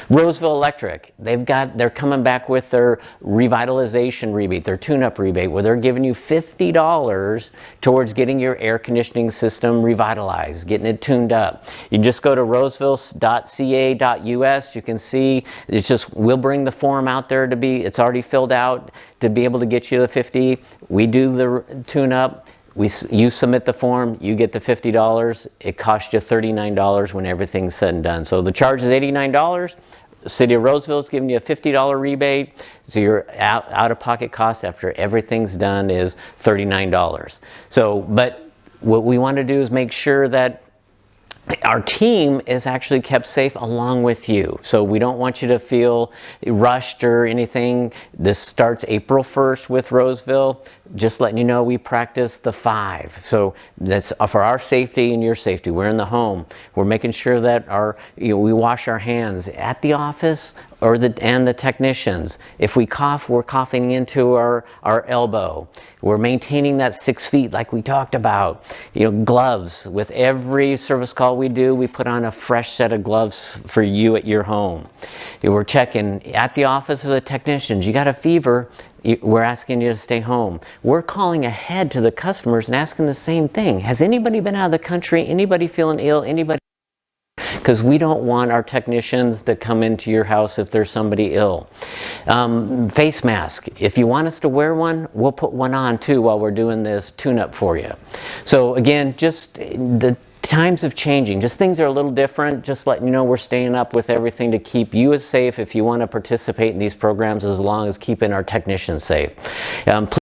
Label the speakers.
Speaker 1: Roseville Electric, they're coming back with their revitalization rebate, their tune-up rebate, where they're giving you $50 towards getting your air conditioning system revitalized, getting it tuned up. You just go to roseville.ca.us. You can see we'll bring the form out there it's already filled out to be able to get you the 50. We do the tune-up. You submit the form, you get the $50. It costs you $39 when everything's said and done. So the charge is $89. The City of Roseville is giving you a $50 rebate. So your out-of-pocket cost after everything's done is $39. So, but what we want to do is make sure that our team is actually kept safe along with you. So we don't want you to feel rushed or anything. This starts April 1st with Roseville. Just letting you know, we practice the 5. So that's for our safety and your safety. We're in the home. We're making sure that we wash our hands at the office and the technicians. If we cough, we're coughing into our elbow. We're maintaining that 6 feet like we talked about. Gloves. With every service call we do, we put on a fresh set of gloves for you at your home. We're checking at the office of the technicians. You got a fever, we're asking you to stay home. We're calling ahead to the customers and asking the same thing. Has anybody been out of the country? Anybody feeling ill? Anybody? Because we don't want our technicians to come into your house if there's somebody ill. Face mask. If you want us to wear one, we'll put one on too while we're doing this tune-up for you. So again, just the times of changing, just things are a little different. Just letting you know we're staying up with everything to keep you as safe if you want to participate in these programs, as long as keeping our technicians safe. Please